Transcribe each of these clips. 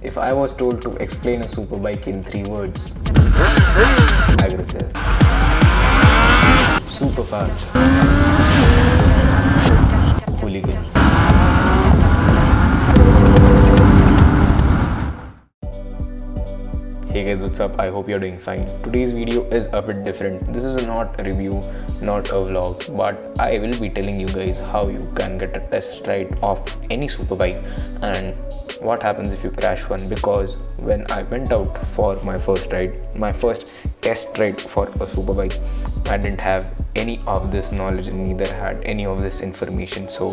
If I was told to explain a superbike in 3 words, aggressive, super fast, hooligans. Hey guys, what's up? I hope you're doing fine. Today's video is a bit different. This is not a review, not a vlog, but I will be telling you guys how you can get a test ride of any superbike and what happens if you crash one. Because when I went out for my first ride, my first test ride for a superbike, I didn't have any of this knowledge and neither had any of this information. So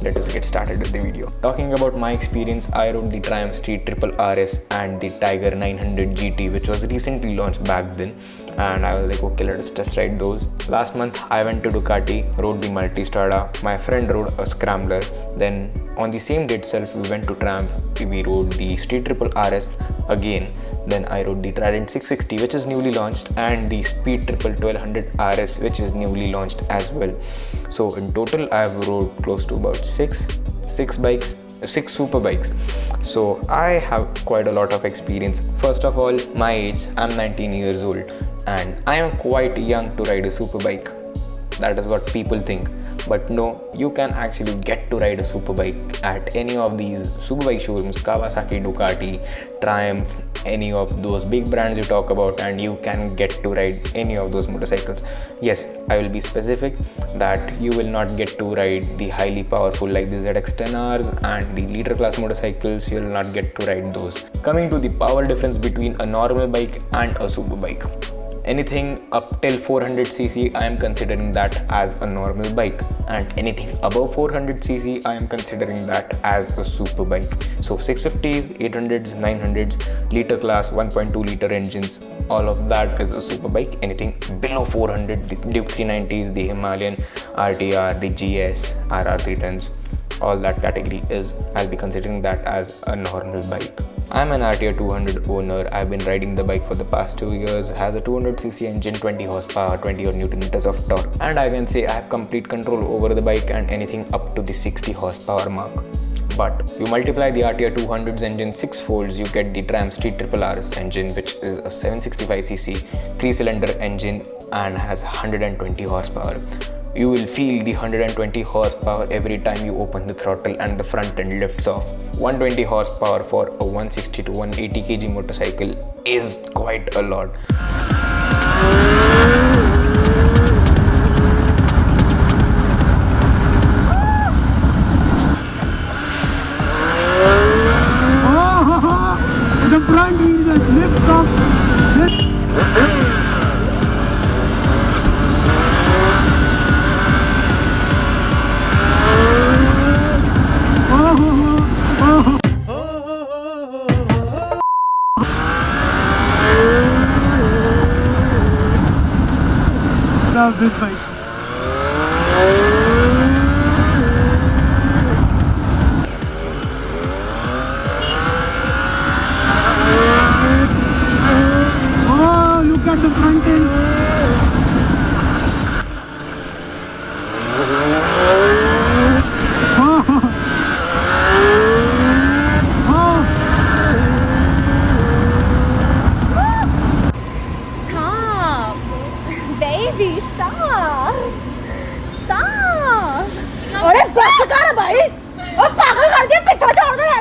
let us get started with the video. Talking about my experience, I rode the Triumph Street Triple RS and the Tiger 900 GT, which was recently launched back then, and I was like, okay, let us test ride those. Last month I went to Ducati, rode the Multistrada. My friend rode a Scrambler. Then on the same day itself we went to Triumph, we rode the Street Triple RS again. Then I rode the Trident 660, which is newly launched, and the Speed Triple 1200 RS, which is newly launched as well. So in total I have rode close to about six super bikes. So I have quite a lot of experience. First of all, my age, I'm 19 years old and I am quite young to ride a super bike. That is what people think. But no, you can actually get to ride a superbike at any of these superbike showrooms, Kawasaki, Ducati, Triumph, any of those big brands you talk about, and you can get to ride any of those motorcycles. Yes, I will be specific that you will not get to ride the highly powerful like the ZX-10Rs and the liter class motorcycles. You will not get to ride those. Coming to the power difference between a normal bike and a superbike. Anything up till 400cc, I am considering that as a normal bike, and anything above 400cc, I am considering that as a super bike. So 650s, 800s, 900s, liter class, 1.2 liter engines, all of that is a super bike. Anything below 400, the Duke 390s, the Himalayan RTR, the GS, RR310s, all that category is, I'll be considering that as a normal bike. I'm an RTR 200 owner. I've been riding the bike for the past 2 years. Has a 200cc engine, 20 horsepower, 20 odd Newton meters of torque, and I can say I have complete control over the bike and anything up to the 60 horsepower mark. But you multiply the RTR 200's engine 6 folds, you get the Triumph Street Triple RS engine, which is a 765cc 3-cylinder engine and has 120 horsepower. You will feel the 120 horsepower every time you open the throttle and the front end lifts off. 120 horsepower for a 160 to 180 kg motorcycle is quite a lot. The front wheel just lifts off. Love this bike. Oh, look at the front end. Baby, stop! Stop! अरे बस कर भाई! अब पागल कर दिया पिता छोड़ दे।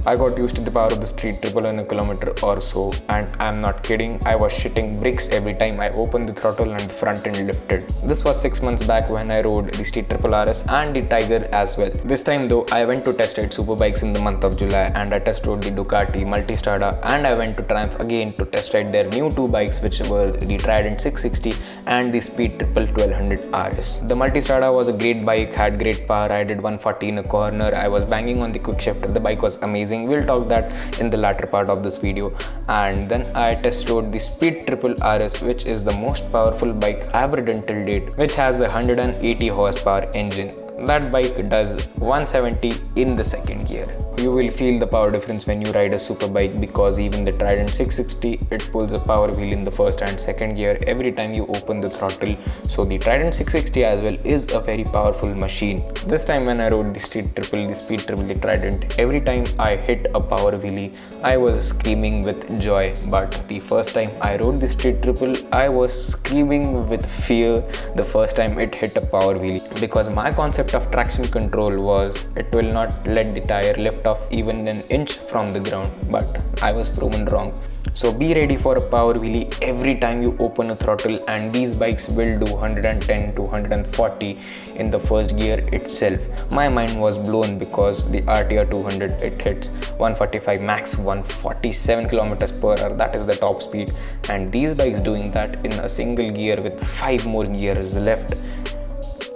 I got used to the power of the Street Triple in a kilometer or so, and I'm not kidding, I was shitting bricks every time I opened the throttle and the front end lifted. This was 6 months back when I rode the Street Triple RS and the Tiger as well. This time though, I went to test ride superbikes in the month of July, and I test rode the Ducati Multistrada, and I went to Triumph again to test ride their new 2 bikes, which were the Trident 660 and the Speed Triple 1200 RS. The Multistrada was a great bike, had great power. I did 140 in a corner. I was banging on the quick shifter. The bike was amazing. We'll talk that in the latter part of this video. And then I test rode the Speed Triple RS, which is the most powerful bike I've ridden till date, which has a 180 horsepower engine. that bike does 170 in the second gear. You will feel the power difference when you ride a super bike, because even the Trident 660, it pulls a power wheel in the first and second gear every time you open the throttle. So the Trident 660 as well is a very powerful machine. This time when I rode the Street Triple, the Speed Triple, the Trident, every time I hit a power wheelie, I was screaming with joy. But the first time I rode the Street Triple, I was screaming with fear the first time it hit a power wheelie, because my concept of traction control was it will not let the tire lift off even an inch from the ground, but I was proven wrong. So be ready for a power wheelie every time you open a throttle, and these bikes will do 110 to 140 in the first gear itself. My mind was blown because the RTR 200, it hits 145 max 147 kilometers per hour, that is the top speed, and these bikes doing that in a single gear with 5 more gears left.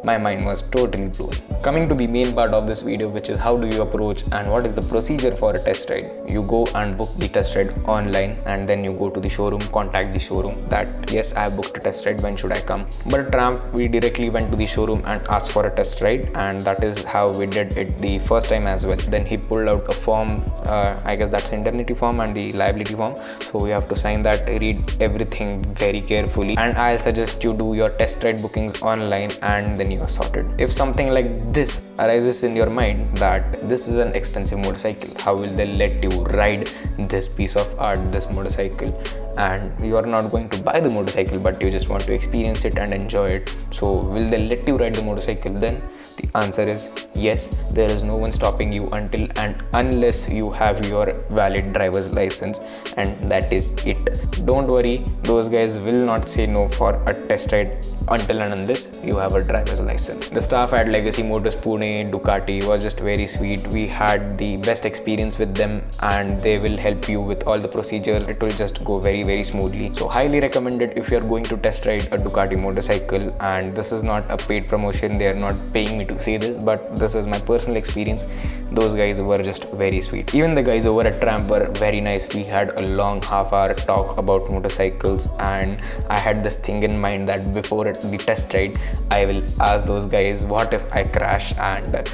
My mind was totally blown. Coming to the main part of this video, which is how do you approach and what is the procedure for a test ride. You go and book the test ride online, and then you go to the showroom, contact the showroom that yes, I have booked a test ride, when should I come. But at Triumph, we directly went to the showroom and asked for a test ride, and that is how we did it the first time as well. Then he pulled out a form, I guess that's indemnity form and the liability form, so we have to sign that, read everything very carefully, and I'll suggest you do your test ride bookings online, and then you are sorted. If something like this arises in your mind that this is an expensive motorcycle, how will they let you ride this piece of art, this motorcycle, and you are not going to buy the motorcycle but you just want to experience it and enjoy it, so will they let you ride the motorcycle? Then the answer is yes. There is no one stopping you until and unless you have your valid driver's license, and that is it. Don't worry, those guys will not say no for a test ride until and unless you have a driver's license. The staff at Legacy Motors Pune, Ducati was just very sweet. We had the best experience with them, and they will help you with all the procedures. It will just go very smoothly. So highly recommended if you are going to test ride a Ducati motorcycle. And this is not a paid promotion, they are not paying me to say this, but this is my personal experience. Those guys were just very sweet. Even the guys over at Triumph were very nice. We had a long half-hour talk about motorcycles, and I had this thing in mind that before the test ride, I will ask those guys, what if I crash? And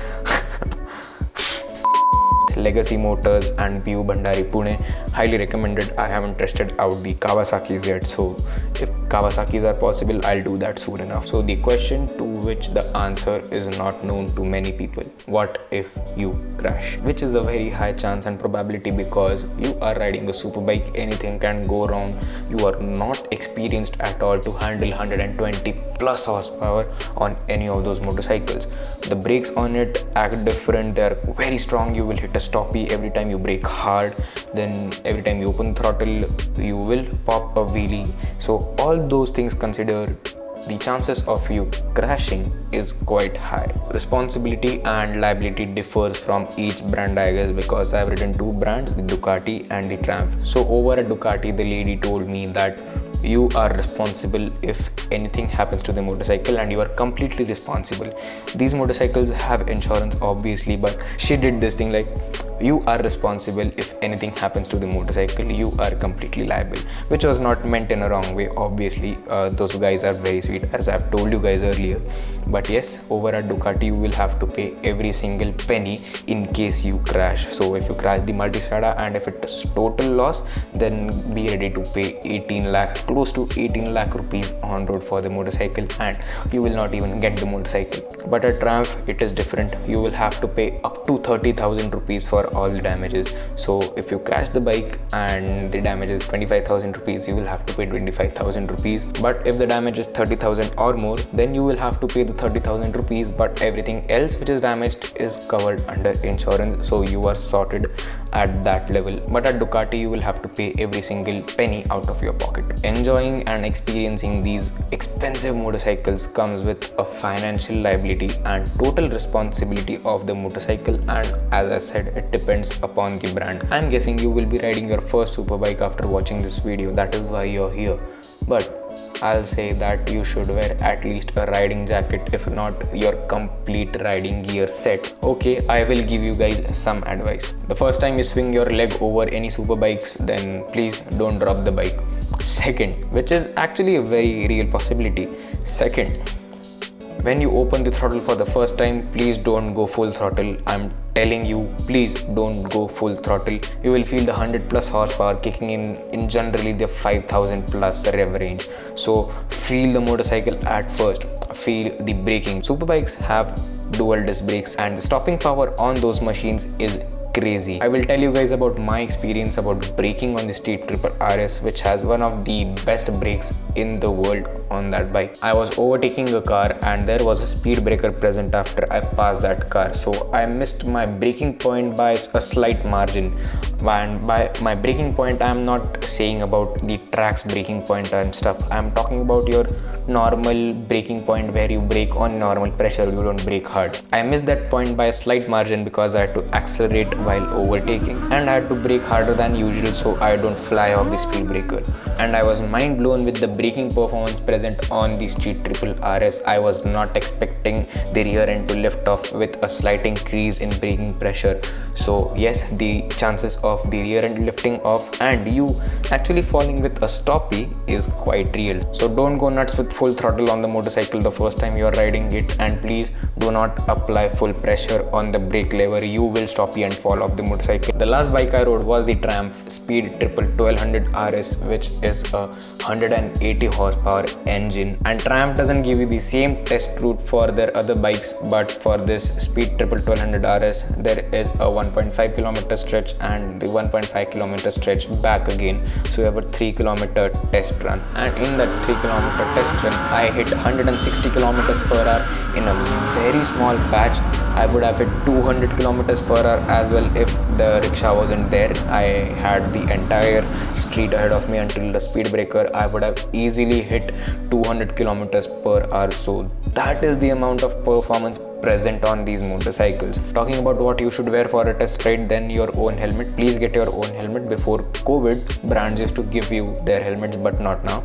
Legacy Motors and PU Bhandari Pune, highly recommended. I haven't tested out the Kawasaki's yet, so if Kawasaki's are possible, I'll do that soon enough. So the question to which the answer is not known to many people: what if you crash? Which is a very high chance and probability, because you are riding a super bike, anything can go wrong. You are not experienced at all to handle 120 plus horsepower on any of those motorcycles. The brakes on it act different, they are very strong. You will hit a stoppie every time you brake hard, then every time you open throttle you will pop a wheelie. So all those things considered, the chances of you crashing is quite high. Responsibility and liability differs from each brand, I guess, because I've ridden two brands, the Ducati and the Triumph. So over at Ducati, the lady told me that you are responsible if anything happens to the motorcycle, and you are completely responsible. These motorcycles have insurance obviously, but she did this thing like, you are responsible if anything happens to the motorcycle, you are completely liable, which was not meant in a wrong way. Obviously those guys are very sweet, as I've told you guys earlier. But yes, over at Ducati you will have to pay every single penny in case you crash. So if you crash the Multistrada and if it is total loss, then be ready to pay 18 lakh, close to 18 lakh rupees on road for the motorcycle, and you will not even get the motorcycle. But at Triumph it is different. You will have to pay up to 30,000 rupees for all the damages. So if you crash the bike and the damage is 25,000 rupees, you will have to pay 25,000 rupees. But if the damage is 30,000 or more, then you will have to pay the 30,000 rupees, but everything else which is damaged is covered under insurance, so you are sorted at that level. But at Ducati you will have to pay every single penny out of your pocket. Enjoying and experiencing these expensive motorcycles comes with a financial liability and total responsibility of the motorcycle, and as I said, it depends upon the brand. I'm guessing you will be riding your first superbike after watching this video, that is why you're here. But I'll say that you should wear at least a riding jacket, if not your complete riding gear set. Okay, I will give you guys some advice. The first time you swing your leg over any super bikes, then please don't drop the bike. Second, which is actually a very real possibility. Second, when you open the throttle for the first time, please don't go full throttle. I'm telling you, please don't go full throttle. You will feel the 100 plus horsepower kicking in generally the 5000 plus rev range. So feel the motorcycle at first, feel the braking. Superbikes have dual disc brakes and the stopping power on those machines is crazy. I will tell you guys about my experience about braking on the Street Triple RS, which has one of the best brakes in the world on that bike. I was overtaking a car and there was a speed breaker present after I passed that car, so I missed my braking point by a slight margin. And by my braking point, I am not saying about the track's braking point and stuff. I am talking about your normal braking point where you brake on normal pressure, you don't brake hard. I missed that point by a slight margin because I had to accelerate while overtaking and I had to brake harder than usual so I don't fly off the speed breaker. And I was mind blown with the braking performance present on the Street Triple RS. I was not expecting the rear end to lift off with a slight increase in braking pressure. So yes, the chances of the rear end lifting off and you actually falling with a stoppie is quite real. So don't go nuts with full throttle on the motorcycle the first time you are riding it, and please do not apply full pressure on the brake lever. You will stoppie and fall off the motorcycle. The last bike I rode was the Triumph Speed Triple 1200 RS, which is a 180 horsepower engine, and Triumph doesn't give you the same test route for their other bikes, but for this Speed Triple 1200 RS there is a 1.5 kilometer stretch and the 1.5 kilometer stretch back again, so you have a 3 kilometer test run, and in that 3 kilometer test run I hit 160 kilometers per hour in a very small patch. I would have hit 200 kilometers per hour as well if the rickshaw wasn't there. I had the entire street ahead of me until the speed breaker. I would have easily hit 200 kilometers per hour. So that is the amount of performance present on these motorcycles. Talking about what you should wear for a test ride, then your own helmet. Please get your own helmet. Before COVID, brands used to give you their helmets, but not now.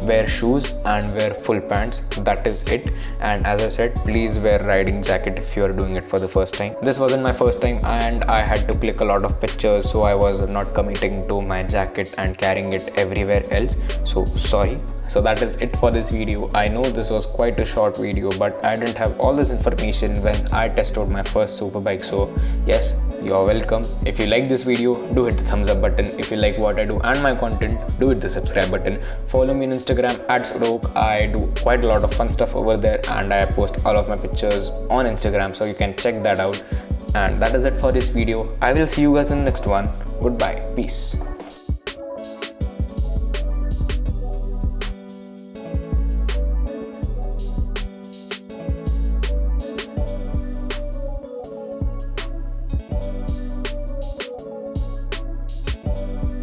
Wear shoes and wear full pants, that is it. And as I said, please wear riding jacket if you are doing it for the first time. This wasn't my first time and I had to click a lot of pictures, so I was not committing to my jacket and carrying it everywhere else, so sorry. So that is it for this video. I know this was quite a short video, but I didn't have all this information when I tested my first superbike. So yes, you're welcome. If you like this video, do hit the thumbs up button. If you like what I do and my content, do hit the subscribe button. Follow me on Instagram @Sudok. I do quite a lot of fun stuff over there and I post all of my pictures on Instagram, so you can check that out. And that is it for this video. I will see you guys in the next one. Goodbye. Peace.